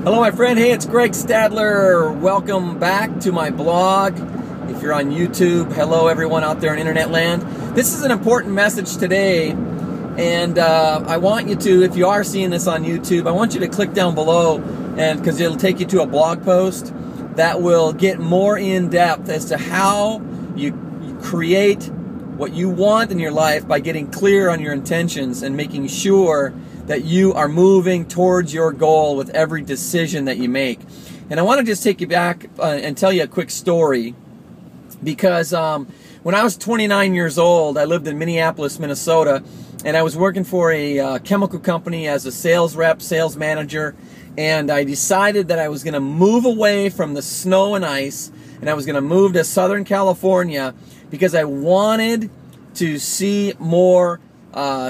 Hello, my friend. Hey, it's Greg Stadler. Welcome back to my blog. If you're on YouTube, hello, everyone out there in internet land. This is an important message today, and I want you to, if you are seeing this on YouTube, I want you to click down below, and because it'll take you to a blog post that will get more in depth as to how you create what you want in your life by getting clear on your intentions and making sure that you are moving towards your goal with every decision that you make. And I want to just take you back and tell you a quick story, because when I was 29 years old, I lived in Minneapolis, Minnesota, and I was working for a chemical company as a sales rep, sales manager, and I decided that I was going to move away from the snow and ice, and I was going to move to Southern California because I wanted to see more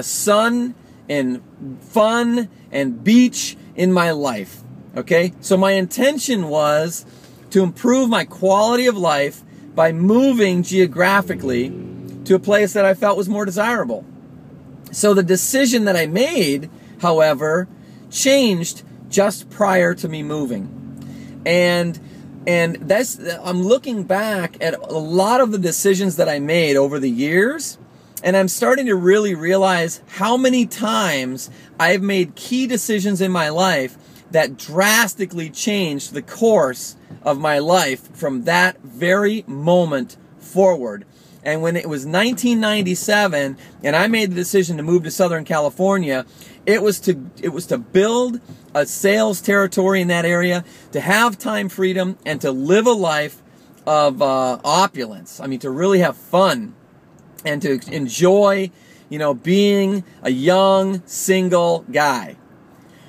sun and fun and beach in my life. Okay, so my intention was to improve my quality of life by moving geographically to a place that I felt was more desirable. So the decision that I made, however, changed just prior to me moving. And that's, I'm looking back at a lot of the decisions that I made over the years, and I'm starting to really realize how many times I've made key decisions in my life that drastically changed the course of my life from that very moment forward. And when it was 1997 and I made the decision to move to Southern California, it was to build a sales territory in that area, to have time freedom, and to live a life of opulence. I mean, to really have fun and to enjoy, being a young, single guy.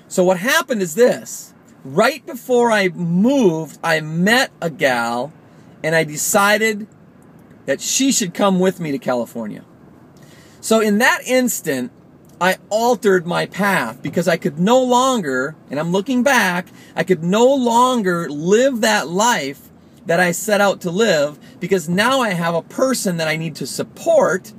So what happened is this. Right before I moved, I met a gal, and I decided that she should come with me to California. So in that instant, I altered my path, because I could no longer, and I'm looking back, I could no longer live that life that I set out to live, because now I have a person that I need to support,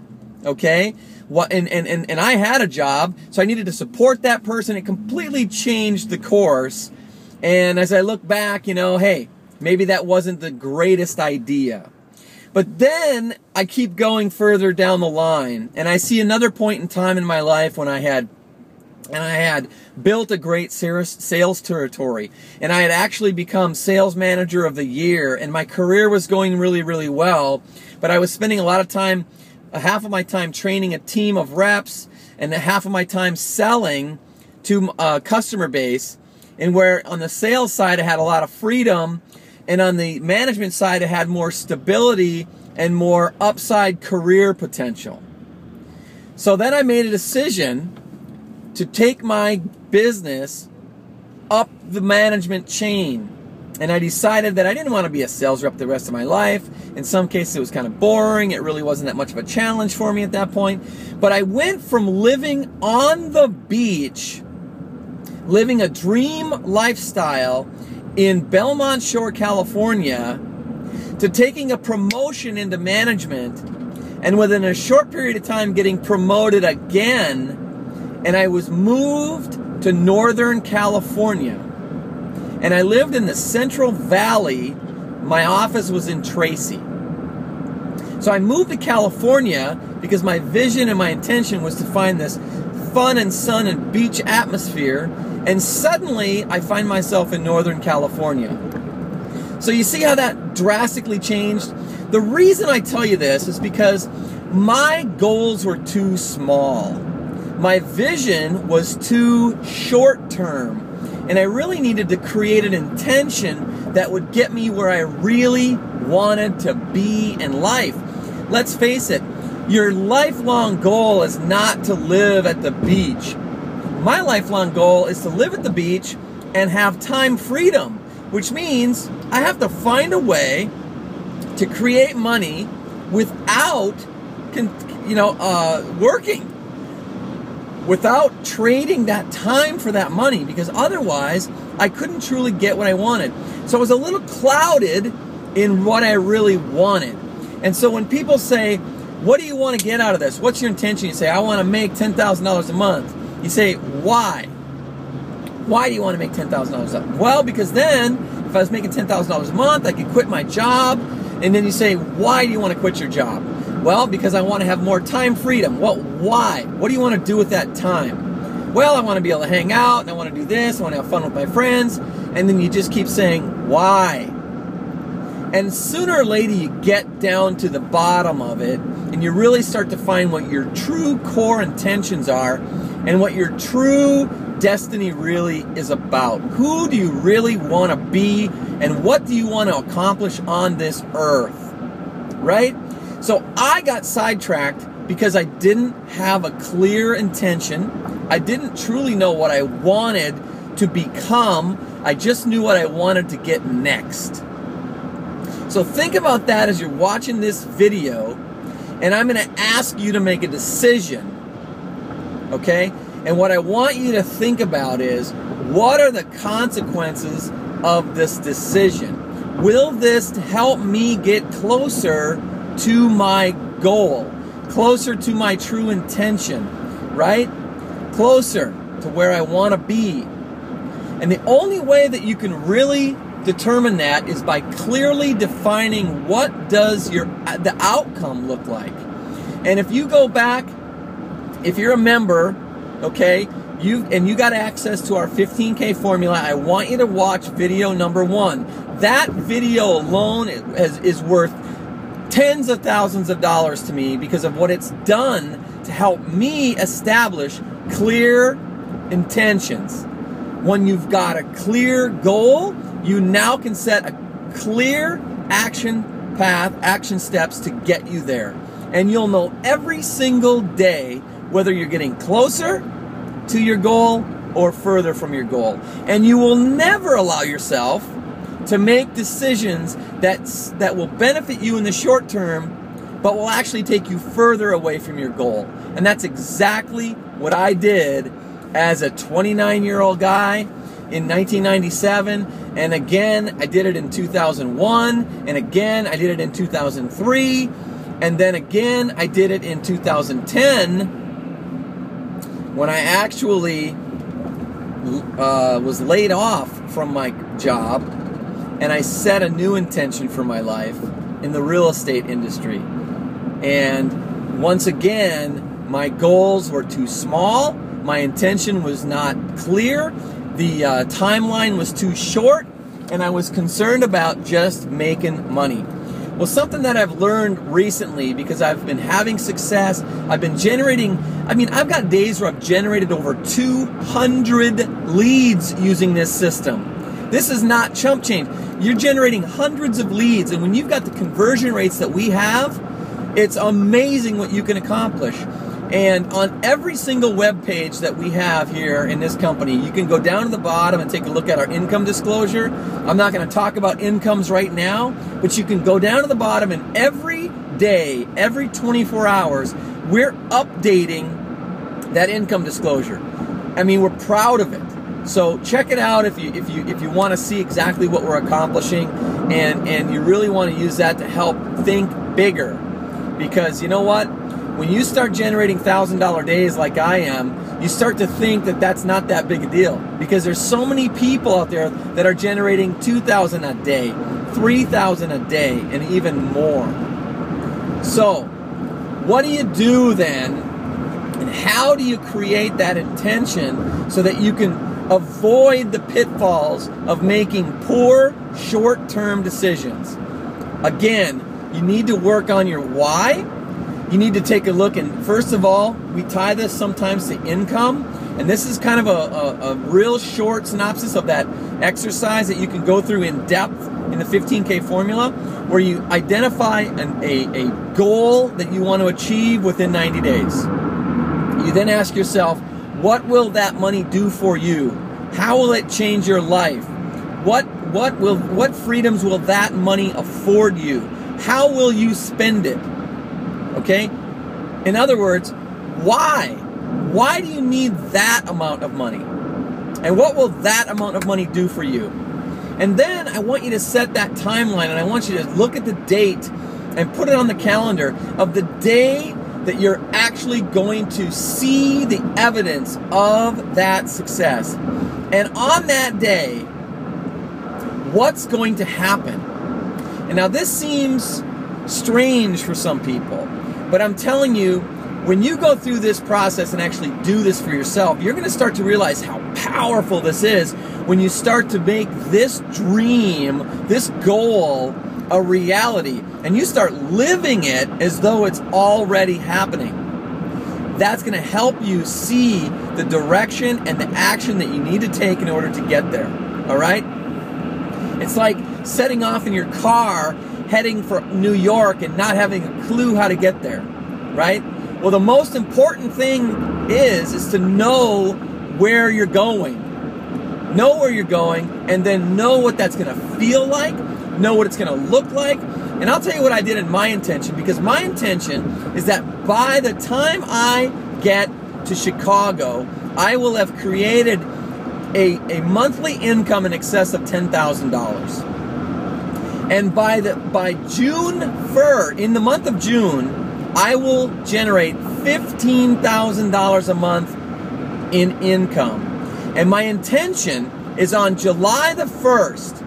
okay? And I had a job, so I needed to support that person. It completely changed the course. And as I look back, hey, maybe that wasn't the greatest idea. But then I keep going further down the line, and I see another point in time in my life when I had built a great sales territory, and I had actually become sales manager of the year, and my career was going really, really well, but I was spending a lot of time, half of my time training a team of reps, and half of my time selling to a customer base, and where on the sales side I had a lot of freedom, and on the management side I had more stability and more upside career potential. So then I made a decision to take my business up the management chain. And I decided that I didn't want to be a sales rep the rest of my life. In some cases it was kind of boring. It really wasn't that much of a challenge for me at that point. But I went from living on the beach, living a dream lifestyle in Belmont Shore, California, to taking a promotion into management, and within a short period of time getting promoted again. And I was moved to Northern California. And I lived in the Central Valley. My office was in Tracy. So I moved to California because my vision and my intention was to find this fun and sun and beach atmosphere. And suddenly I find myself in Northern California. So you see how that drastically changed? The reason I tell you this is because my goals were too small. My vision was too short-term, and I really needed to create an intention that would get me where I really wanted to be in life. Let's face it, your lifelong goal is not to live at the beach. My lifelong goal is to live at the beach and have time freedom, which means I have to find a way to create money without, working. Without trading that time for that money, because otherwise I couldn't truly get what I wanted. So I was a little clouded in what I really wanted. And so when people say, what do you want to get out of this? What's your intention? You say, I want to make $10,000 a month. You say, why? Why do you want to make $10,000? Well, because then if I was making $10,000 a month, I could quit my job. And then you say, why do you want to quit your job? Well, because I want to have more time freedom. Well, why? What do you want to do with that time? Well, I want to be able to hang out, and I want to do this, I want to have fun with my friends. And then you just keep saying, why? And sooner or later you get down to the bottom of it, and you really start to find what your true core intentions are and what your true destiny really is about. Who do you really want to be, and what do you want to accomplish on this earth? Right? So I got sidetracked because I didn't have a clear intention. I didn't truly know what I wanted to become. I just knew what I wanted to get next. So think about that as you're watching this video, and I'm going to ask you to make a decision. Okay? And what I want you to think about is, what are the consequences of this decision? Will this help me get closer to my goal, closer to my true intention, right? Closer to where I want to be. And the only way that you can really determine that is by clearly defining what does the outcome look like. And if you go back, if you're a member, okay, you got access to our 15K formula, I want you to watch video number 1. That video alone is worth tens of thousands of dollars to me because of what it's done to help me establish clear intentions. When you've got a clear goal, you now can set a clear action path, action steps to get you there. And you'll know every single day whether you're getting closer to your goal or further from your goal. And you will never allow yourself to make decisions that will benefit you in the short term, but will actually take you further away from your goal. And that's exactly what I did as a 29-year-old guy in 1997, and again I did it in 2001, and again I did it in 2003, and then again I did it in 2010 when I actually was laid off from my job, and I set a new intention for my life in the real estate industry. And once again, my goals were too small, my intention was not clear, the timeline was too short, and I was concerned about just making money. Well, something that I've learned recently, because I've been having success, I've been generating, I've got days where I've generated over 200 leads using this system. This is not chump change. You're generating hundreds of leads, and when you've got the conversion rates that we have, it's amazing what you can accomplish. And on every single web page that we have here in this company, you can go down to the bottom and take a look at our income disclosure. I'm not going to talk about incomes right now, but you can go down to the bottom, and every day, every 24 hours, we're updating that income disclosure. We're proud of it. So check it out if you want to see exactly what we're accomplishing, and you really want to use that to help think bigger. Because you know what? When you start generating $1,000 days like I am, you start to think that that's not that big a deal, because there's so many people out there that are generating $2,000 a day, $3,000 a day, and even more. So what do you do then, and how do you create that intention so that you can avoid the pitfalls of making poor short-term decisions? Again, you need to work on your why. You need to take a look, and first of all, we tie this sometimes to income, and this is kind of a real short synopsis of that exercise that you can go through in depth in the 15K formula, where you identify a goal that you want to achieve within 90 days. You then ask yourself, what will that money do for you? How will it change your life? What freedoms will that money afford you? How will you spend it? Okay? In other words, why? Why do you need that amount of money? And what will that amount of money do for you? And then I want you to set that timeline, and I want you to look at the date and put it on the calendar of the day that you're actually going to see the evidence of that success. And on that day, what's going to happen? And now this seems strange for some people, but I'm telling you, when you go through this process and actually do this for yourself, you're going to start to realize how powerful this is when you start to make this dream, this goal, a reality, and you start living it as though it's already happening. That's going to help you see the direction and the action that you need to take in order to get there. All right? It's like setting off in your car, heading for New York and not having a clue how to get there. Right? Well, the most important thing is to know where you're going. Know where you're going, and then know what that's going to feel like, know what it's going to look like. And I'll tell you what I did in my intention, because my intention is that by the time I get to Chicago, I will have created a monthly income in excess of $10,000. And by June 1st, in the month of June, I will generate $15,000 a month in income. And my intention is on July the 1st,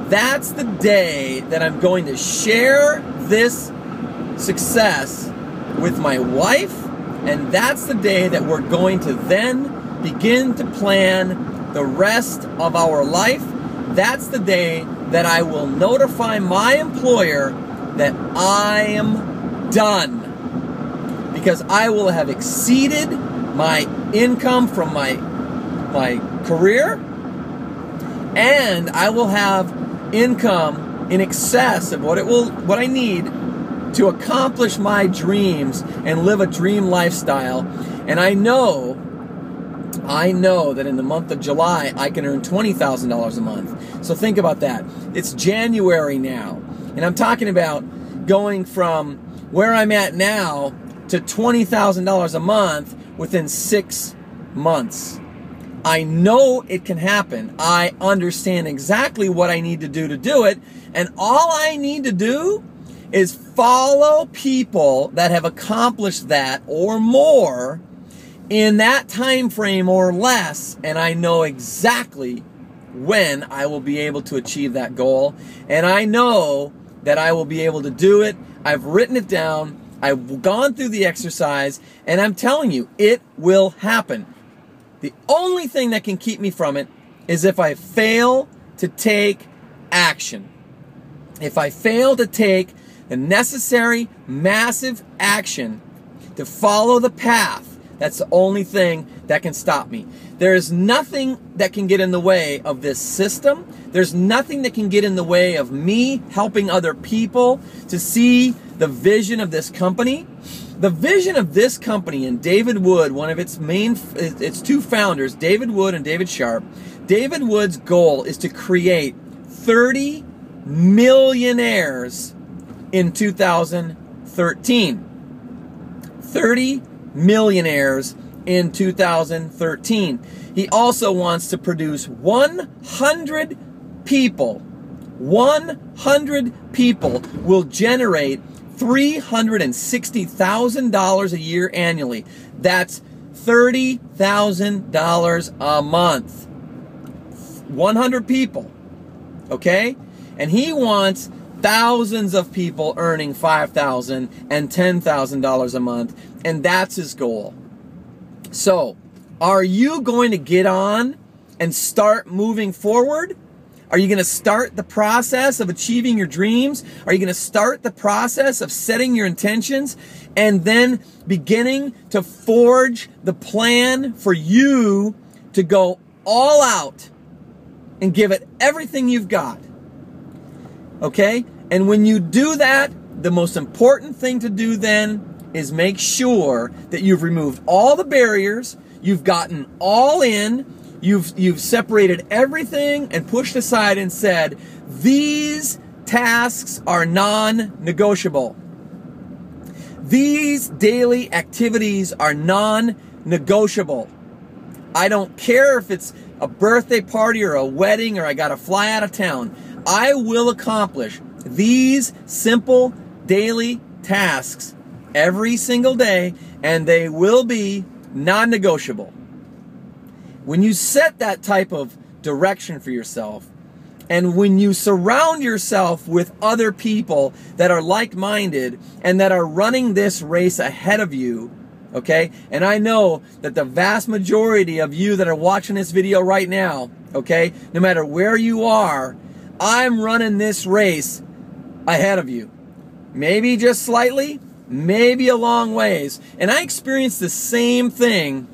that's the day that I'm going to share this success with my wife, and that's the day that we're going to then begin to plan the rest of our life. That's the day that I will notify my employer that I am done, because I will have exceeded my income from my career, and I will have income in excess of what I need to accomplish my dreams and live a dream lifestyle. And I know that in the month of July I can earn $20,000 a month. So think about that. It's January now, and I'm talking about going from where I'm at now to $20,000 a month within 6 months. I know it can happen. I understand exactly what I need to do it. And all I need to do is follow people that have accomplished that or more in that time frame or less. And I know exactly when I will be able to achieve that goal. And I know that I will be able to do it. I've written it down. I've gone through the exercise, and I'm telling you, it will happen. The only thing that can keep me from it is if I fail to take action. If I fail to take the necessary, massive action to follow the path, that's the only thing that can stop me. There is nothing that can get in the way of this system. There's nothing that can get in the way of me helping other people to see the vision of this company. The vision of this company, and David Wood, one of its two founders, David Wood and David Sharp. David Wood's goal is to create 30 millionaires in 2013. 30 millionaires in 2013. He also wants to produce 100 people. 100 people will generate $360,000 a year annually. That's $30,000 a month. 100 people. Okay? And he wants thousands of people earning $5,000 and $10,000 a month. And that's his goal. So, are you going to get on and start moving forward? Are you going to start the process of achieving your dreams? Are you going to start the process of setting your intentions and then beginning to forge the plan for you to go all out and give it everything you've got? Okay? And when you do that, the most important thing to do then is make sure that you've removed all the barriers, you've gotten all in, you've separated everything and pushed aside and said, these tasks are non-negotiable. These daily activities are non-negotiable. I don't care if it's a birthday party or a wedding or I got to fly out of town. I will accomplish these simple daily tasks every single day, and they will be non-negotiable. when you set that type of direction for yourself, and when you surround yourself with other people that are like-minded and that are running this race ahead of you, okay? And I know that the vast majority of you that are watching this video right now, okay, no matter where you are, I'm running this race ahead of you. Maybe just slightly, maybe a long ways. And I experienced the same thing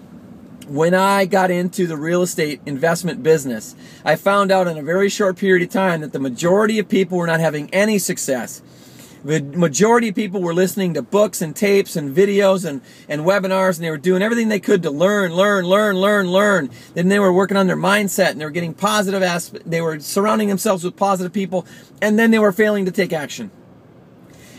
when I got into the real estate investment business. I found out in a very short period of time that the majority of people were not having any success. The majority of people were listening to books and tapes and videos and webinars, and they were doing everything they could to learn. Then they were working on their mindset, and they were getting positive aspects. They were surrounding themselves with positive people, and then they were failing to take action.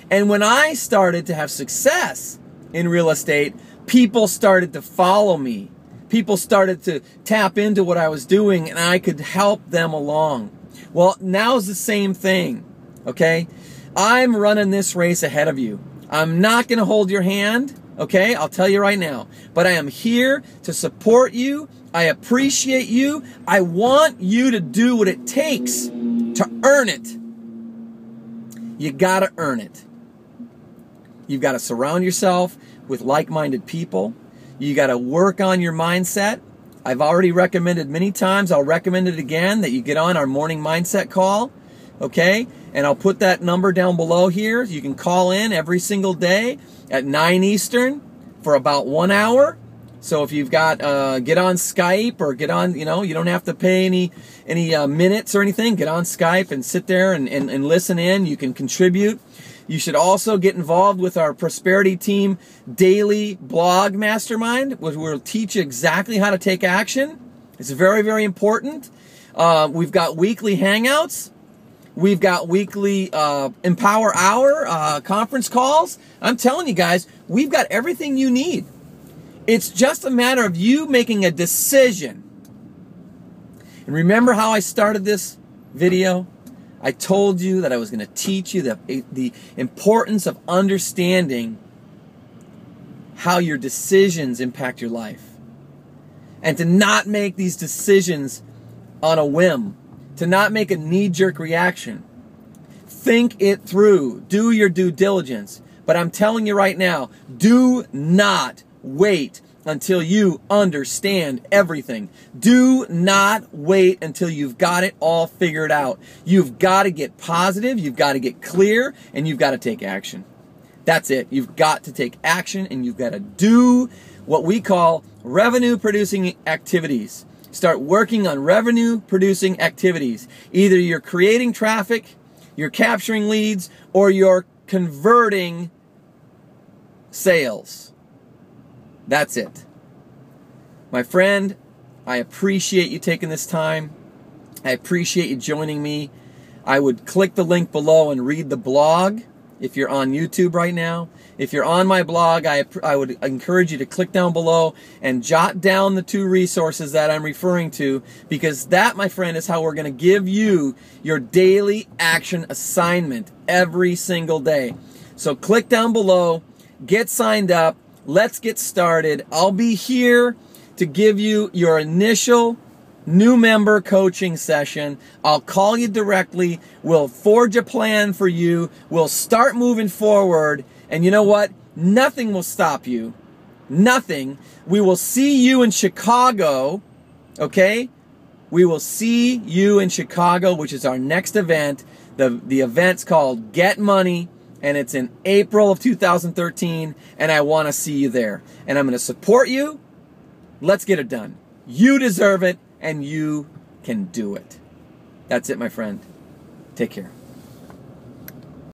And when I started to have success in real estate, people started to follow me. People started to tap into what I was doing, and I could help them along. Well, now's the same thing, okay? I'm running this race ahead of you. I'm not going to hold your hand, okay? I'll tell you right now. But I am here to support you. I appreciate you. I want you to do what it takes to earn it. You got to earn it. You've got to surround yourself with like-minded people. You got to work on your mindset. I've already recommended many times, I'll recommend it again, that you get on our morning mindset call, okay? And I'll put that number down below here. You can call in every single day at 9 Eastern for about 1 hour. So if you've got, get on Skype or get on, you don't have to pay any minutes or anything. Get on Skype and sit there and listen in. You can contribute. You should also get involved with our Prosperity Team daily blog mastermind, which will teach you exactly how to take action. It's very, very important. We've got weekly hangouts. We've got weekly Empower Hour conference calls. I'm telling you guys, we've got everything you need. It's just a matter of you making a decision. And remember how I started this video? I told you that I was going to teach you the importance of understanding how your decisions impact your life. And to not make these decisions on a whim. To not make a knee-jerk reaction. Think it through. Do your due diligence. But I'm telling you right now, do not wait until you understand everything. Do not wait until you've got it all figured out. You've got to get positive, you've got to get clear, and you've got to take action. That's it. You've got to take action, and you've got to do what we call revenue-producing activities. Start working on revenue-producing activities. Either you're creating traffic, you're capturing leads, or you're converting sales. That's it. My friend, I appreciate you taking this time. I appreciate you joining me. I would click the link below and read the blog if you're on YouTube right now. If you're on my blog, I would encourage you to click down below and jot down the 2 resources that I'm referring to, because that, my friend, is how we're going to give you your daily action assignment every single day. So click down below, get signed up. Let's get started. I'll be here to give you your initial new member coaching session. I'll call you directly. We'll forge a plan for you. We'll start moving forward. And you know what? Nothing will stop you. Nothing. We will see you in Chicago, okay? We will see you in Chicago, which is our next event. The event's called Get Money. And it's in April of 2013, and I want to see you there. And I'm going to support you. Let's get it done. You deserve it, and you can do it. That's it, my friend. Take care.